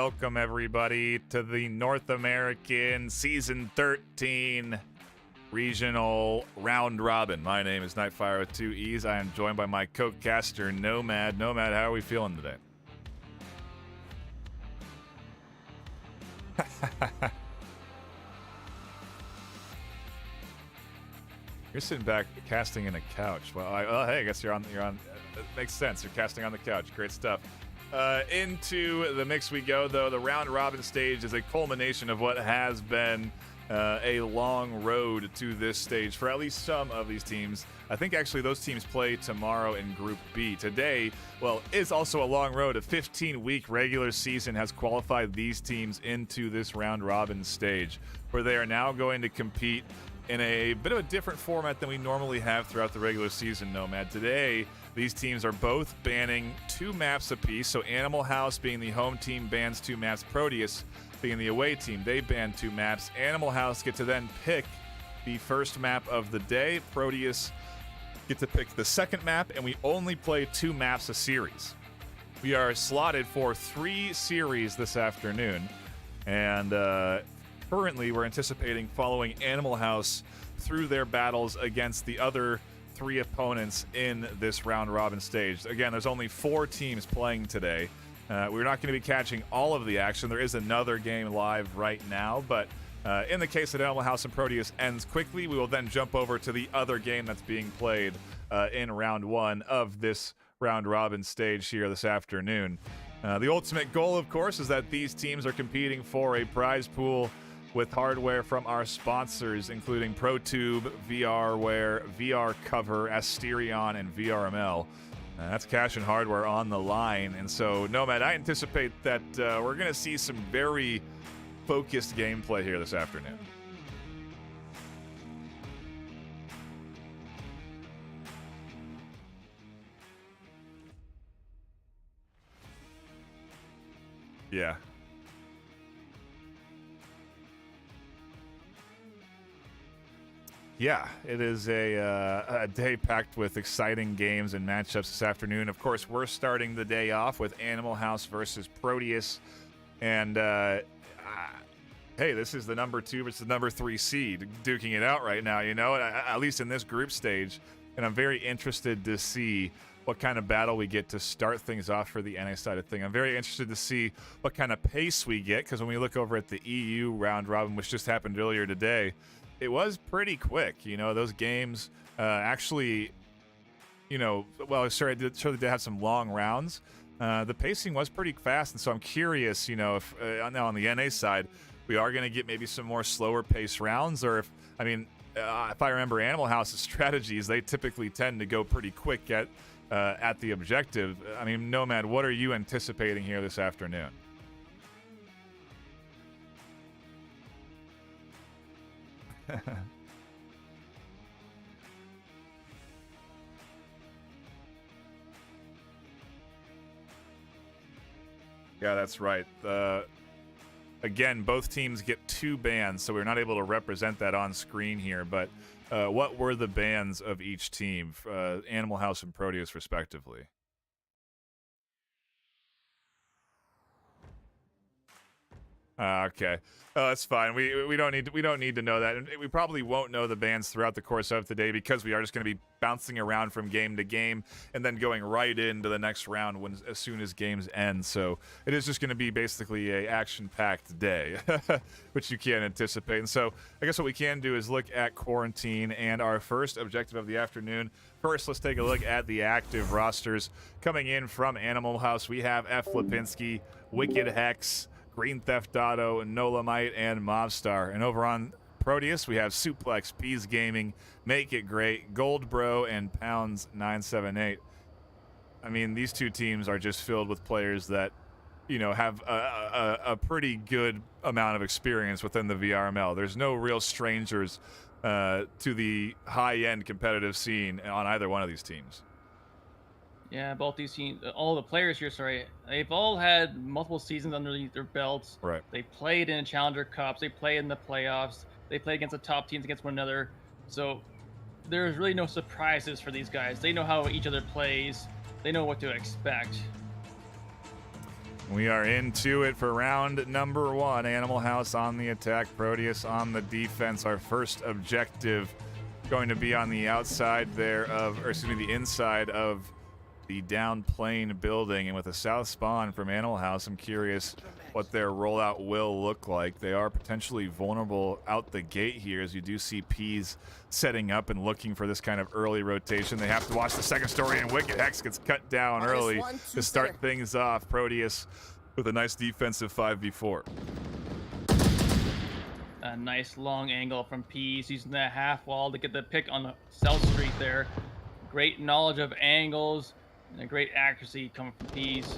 welcome everybody to the North American Season 13 Regional Round Robin. My name is Nightfire with 2 E's. I am joined by my co-caster, Nomad. Nomad, how are we feeling today? You're sitting back casting in a couch. Well, hey, I guess you're on. It makes sense. You're casting on the couch. Great stuff. Into the mix we go, though. The round robin stage is a culmination of what has been a long road to this stage for at least some of these teams. I think actually those teams play tomorrow in Group B. Today, well, is also a long road. A 15-week regular season has qualified these teams into this round robin stage, where they are now going to compete in a bit of a different format than we normally have throughout the regular season, Nomad. Today, these teams are both banning 2 maps apiece. So Animal House, being the home team, bans 2 maps. Proteus, being the away team, they ban 2 maps. Animal House get to then pick the first map of the day. Proteus get to pick the second map, and we only play 2 maps a series. We are slotted for 3 series this afternoon, and currently we're anticipating following Animal House through their battles against the other 3 opponents in this round robin stage. Again, there's only 4 teams playing today. We're not going to be catching all of the action. There is another game live right now, but in the case that Animal House and Proteus ends quickly, we will then jump over to the other game that's being played in round 1 of this round robin stage here this afternoon. The ultimate goal, of course, is that these teams are competing for a prize pool with hardware from our sponsors, including ProTube, VRware, VR Cover, Asterion, and VRML. That's cash and hardware on the line. And so, Nomad, I anticipate that we're going to see some very focused gameplay here this afternoon. Yeah. Yeah, it is a day packed with exciting games and matchups this afternoon. Of course, we're starting the day off with Animal House versus Proteus. And, hey, this is the number 2 versus the number 3 seed duking it out right now, you know, at least in this group stage. And I'm very interested to see what kind of battle we get to start things off for the NA side of thing. I'm very interested to see what kind of pace we get, because when we look over at the EU round robin, which just happened earlier today, it was pretty quick. You know, those games actually, you know, well, sure, they did have some long rounds. The pacing was pretty fast, and so I'm curious, you know, if now on the NA side, we are going to get maybe some more slower pace rounds, or if, I mean, if I remember Animal House's strategies, they typically tend to go pretty quick at the objective. I mean, Nomad, what are you anticipating here this afternoon? Yeah, that's right. Again, both teams get 2 bans, so we're not able to represent that on screen here, but what were the bans of each team, Animal House and Proteus respectively? Okay. Oh, that's fine. We don't need to know that, and we probably won't know the bans throughout the course of the day, because we are just going to be bouncing around from game to game and then going right into the next round as soon as games end. So it is just going to be basically a action-packed day, which you can't anticipate. And so I guess what we can do is look at quarantine and our first objective of the afternoon. First, let's take a look at the active rosters coming in from Animal House. We have F. Lipinski, Wicked Hex, Green Theft Auto, Nolamite, and Mobstar. And over on Proteus, we have Suplex, Peas Gaming, Make It Great, Gold Bro, and Pounds 978. I mean, these 2 teams are just filled with players that, you know, have a pretty good amount of experience within the VRML. There's no real strangers to the high-end competitive scene on either one of these teams. Yeah, both these teams, all the players here, sorry, they've all had multiple seasons underneath their belts. Right. They played in Challenger Cups. They played in the playoffs. They played against the top teams against one another. So there's really no surprises for these guys. They know how each other plays. They know what to expect. We are into it for round number 1. Animal House on the attack, Proteus on the defense. Our first objective going to be on the outside there of, or excuse me, the inside of the down plane building. And with a south spawn from Animal House, I'm curious what their rollout will look like. They are potentially vulnerable out the gate here, as you do see Peas setting up and looking for this kind of early rotation. They have to watch the second story, and Wicked Hex gets cut down early to start things off. Proteus with a nice defensive 5v4. A nice long angle from Peas, using that half wall to get the pick on South Street there. Great knowledge of angles and a great accuracy coming from Peas.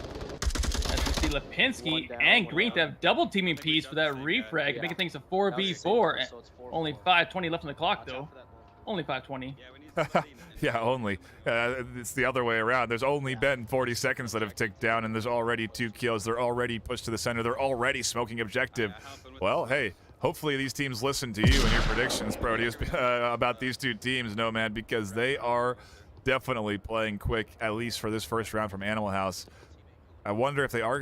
As we see Lipinski and Green Theft double teaming Peas for that refrag, making things a 4v4. Only 5:20 left on the clock though. Only 5:20. Yeah, only. It's the other way around. There's only been 40 seconds that have ticked down, and there's already 2 kills. They're already pushed to the center. They're already smoking objective. Well, hey, hopefully these teams listen to you and your predictions, Proteus, about these 2 teams, Nomad, because they are definitely playing quick, at least for this first round from Animal House. I wonder if they are